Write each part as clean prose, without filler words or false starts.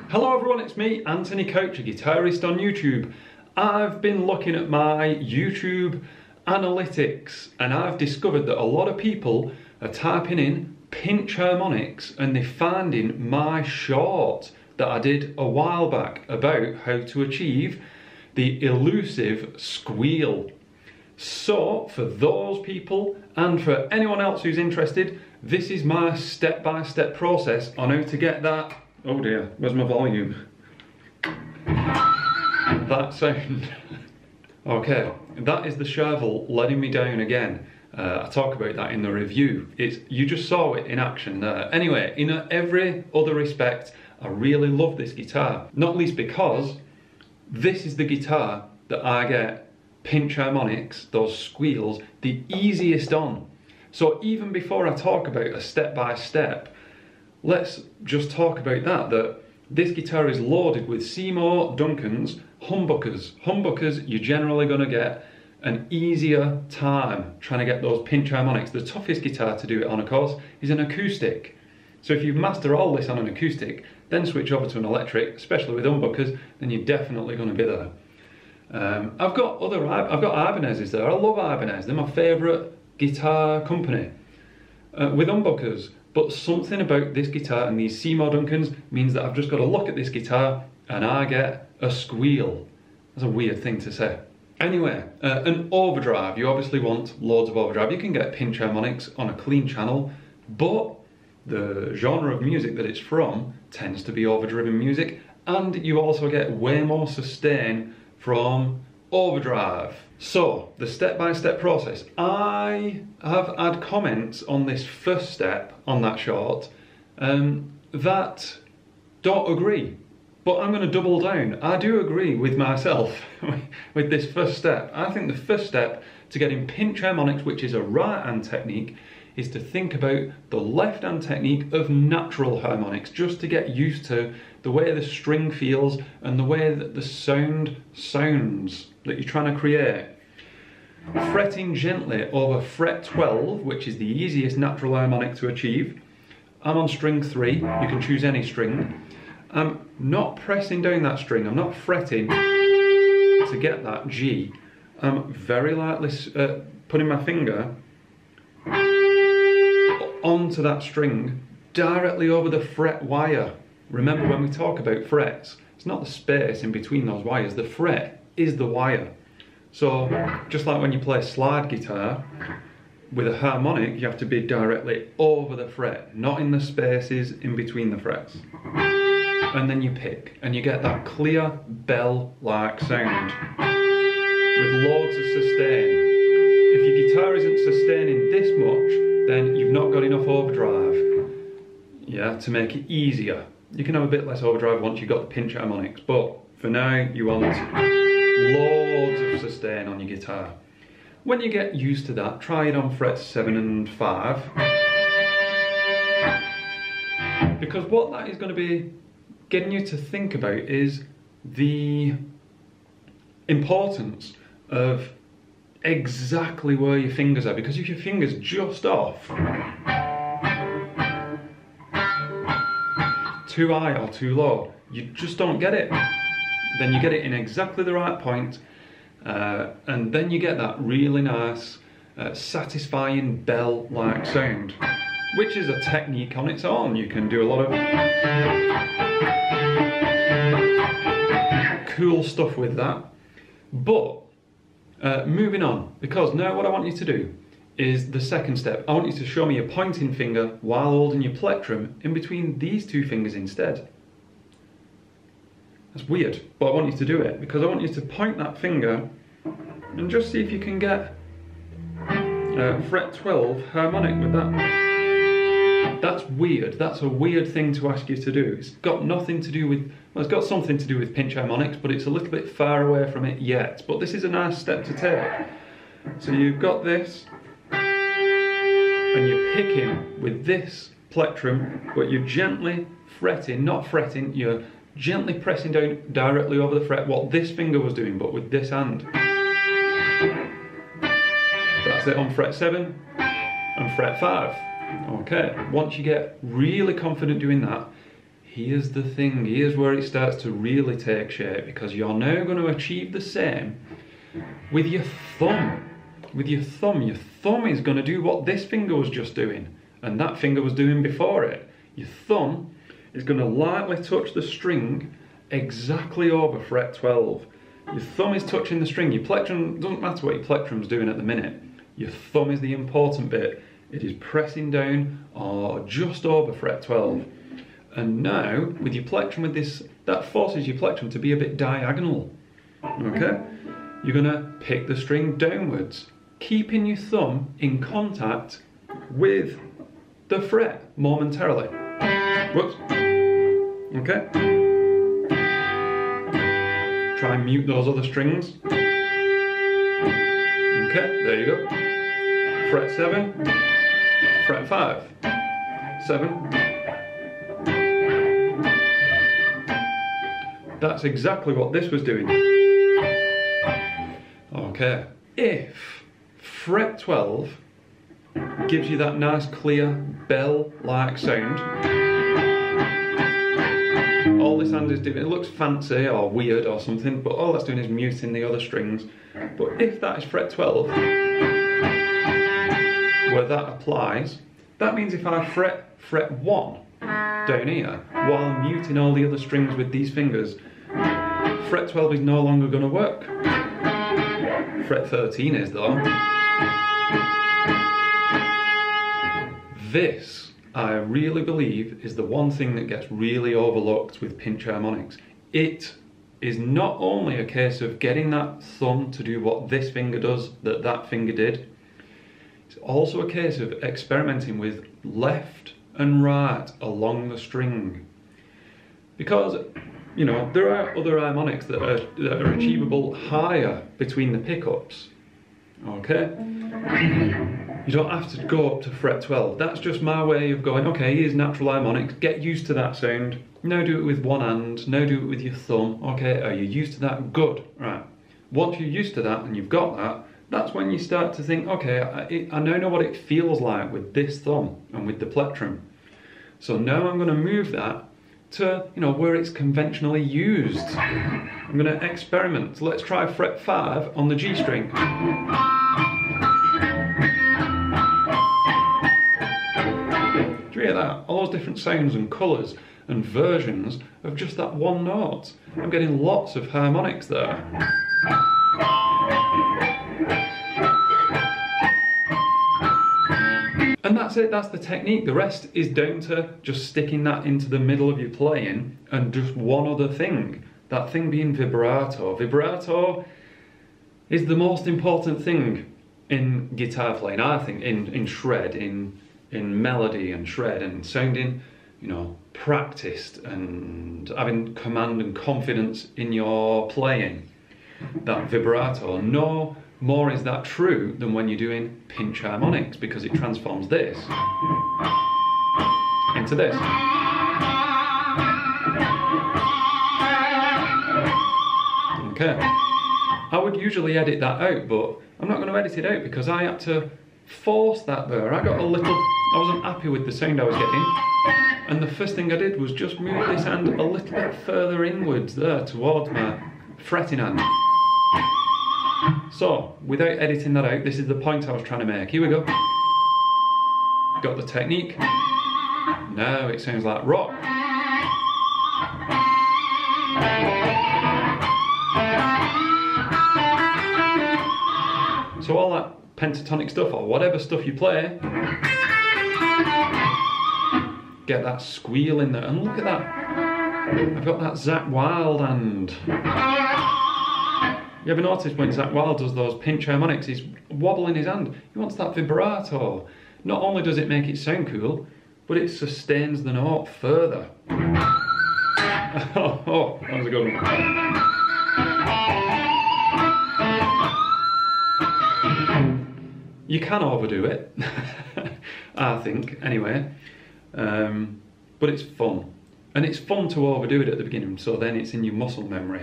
Hello everyone, it's me, Anthony Coach, a guitarist on YouTube. I've been looking at my YouTube analytics and I've discovered that a lot of people are typing in pinch harmonics and they're finding my short that I did a while back about how to achieve the elusive squeal. So for those people and for anyone else who's interested, this is my step-by-step process on how to get that. Oh dear, where's my volume? That sound. Okay, that is the Charvel letting me down again. I talk about that in the review. You just saw it in action there. Anyway, in every other respect, I really love this guitar. Not least because this is the guitar that I get pinch harmonics, those squeals, the easiest on. So even before I talk about a step-by-step, let's just talk about that this guitar is loaded with Seymour, Duncans, humbuckers. Humbuckers, you're generally going to get an easier time trying to get those pinch harmonics. The toughest guitar to do it on, of course, is an acoustic. So if you master all this on an acoustic, then switch over to an electric, especially with humbuckers, then you're definitely going to be there. I've got Ibanez's there. I love Ibanez. They're my favourite guitar company with humbuckers. But something about this guitar and these Seymour Duncans means that I've just got to look at this guitar and I get a squeal. That's a weird thing to say. Anyway, an overdrive. You obviously want loads of overdrive. You can get pinch harmonics on a clean channel, but the genre of music that it's from tends to be overdriven music, and you also get way more sustain from overdrive. So, the step-by-step process. I have had comments on this first step on that short that don't agree, but I'm going to double down. I do agree with myself with this first step. I think the first step to getting pinch harmonics, which is a right-hand technique, is to think about the left-hand technique of natural harmonics, just to get used to the way the string feels and the way that the sound sounds that you're trying to create. Fretting gently over fret 12, which is the easiest natural harmonic to achieve. I'm on string 3, you can choose any string. I'm not pressing down that string, I'm not fretting to get that G. I'm very lightly putting my finger onto that string directly over the fret wire. Remember, when we talk about frets, it's not the space in between those wires, the fret is the wire. So just like when you play slide guitar with a harmonic, you have to be directly over the fret, not in the spaces in between the frets. And then you pick and you get that clear bell-like sound with loads of sustain. If your guitar isn't sustaining this much, then you've not got enough overdrive, yeah, to make it easier. You can have a bit less overdrive once you've got the pinch harmonics, but for now you want loads of sustain on your guitar. When you get used to that, try it on frets 7 and 5. Because what that is going to be getting you to think about is the importance of exactly where your fingers are, because if your finger's just off, too high or too low, you just don't get it. Then you get it in exactly the right point, and then you get that really nice, satisfying bell-like sound, which is a technique on its own. You can do a lot of cool stuff with that. But moving on, because now what I want you to do is the second step. I want you to show me your pointing finger while holding your plectrum in between these two fingers instead. That's weird, but I want you to do it because I want you to point that finger and just see if you can get fret 12 harmonic with that. That's weird. That's a weird thing to ask you to do. It's got nothing to do with, well, it's got something to do with pinch harmonics, but it's a little bit far away from it yet. But this is a nice step to take. So you've got this, and you're picking with this plectrum, but you're gently fretting, not fretting, you're gently pressing down directly over the fret, what this finger was doing, but with this hand. That's it on fret 7 and fret 5. Okay, once you get really confident doing that, here's the thing, here's where it starts to really take shape, because you're now going to achieve the same with your thumb. With your thumb is going to do what this finger was just doing, and that finger was doing before it. Your thumb is going to lightly touch the string exactly over fret 12. Your thumb is touching the string. Your plectrum, doesn't matter what your plectrum's doing at the minute, your thumb is the important bit. It is pressing down or just over fret 12. And now, with your plectrum, with this, that forces your plectrum to be a bit diagonal. Okay? You're going to pick the string downwards, keeping your thumb in contact with the fret momentarily. Whoops. Okay? Try and mute those other strings. Okay, there you go. Fret 7, fret 5, 7. That's exactly what this was doing. Okay, if fret 12 gives you that nice clear bell-like sound, all this hand is doing, it looks fancy or weird or something, but all that's doing is muting the other strings. But if that is fret 12, where that applies, that means if I fret 1 down here, while muting all the other strings with these fingers, fret 12 is no longer going to work. Fret 13 is though. This, I really believe, is the one thing that gets really overlooked with pinch harmonics. It is not only a case of getting that thumb to do what this finger does, that finger did. It's also a case of experimenting with left and right along the string. Because, you know, there are other harmonics that are achievable higher between the pickups. Okay? You don't have to go up to fret 12. That's just my way of going, okay, here's natural harmonics, get used to that sound. Now do it with one hand, now do it with your thumb. Okay, are you used to that? Good. Right. Once you're used to that and you've got that, that's when you start to think, okay, I now know what it feels like with this thumb and with the plectrum. So now I'm going to move that to, you know, where it's conventionally used. I'm going to experiment. So let's try fret 5 on the G string. Do you hear that? All those different sounds and colours and versions of just that one note. I'm getting lots of harmonics there. And that's it, that's the technique. The rest is down to just sticking that into the middle of your playing and just one other thing. That thing being vibrato. Vibrato is the most important thing in guitar playing, I think, in shred, in melody and shred and sounding, you know, practiced and having command and confidence in your playing. That vibrato, no more is that true than when you're doing pinch harmonics, because it transforms this into this. Okay, I would usually edit that out, but I'm not going to edit it out because I had to force that there. I wasn't happy with the sound I was getting, and the first thing I did was just move this hand a little bit further inwards there towards my fretting hand. So, without editing that out, this is the point I was trying to make. Here we go. Got the technique. Now it sounds like rock. So all that pentatonic stuff, or whatever stuff you play, get that squeal in there. And look at that. I've got that Zakk Wylde hand. You ever notice when Zakk Wylde does those pinch harmonics, he's wobbling his hand. He wants that vibrato. Not only does it make it sound cool, but it sustains the note further. Oh, that was a good one. You can overdo it, I think, anyway. But it's fun. And it's fun to overdo it at the beginning, so then it's in your muscle memory.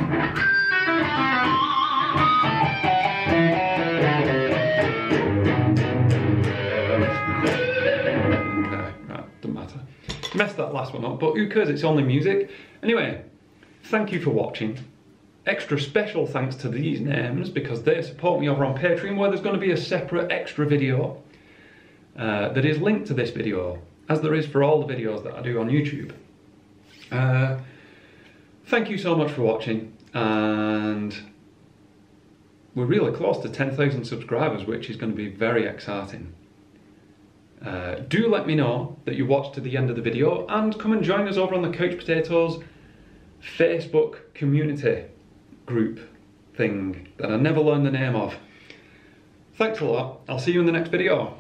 Messed that last one up, but who cares, it's only music. Anyway, thank you for watching. Extra special thanks to these names because they support me over on Patreon, where there's going to be a separate extra video that is linked to this video, as there is for all the videos that I do on YouTube. Thank you so much for watching, and we're really close to 10,000 subscribers, which is going to be very exciting. Do let me know that you watched to the end of the video, and come and join us over on the Couch Potatoes Facebook community group thing that I never learned the name of. Thanks a lot. I'll see you in the next video.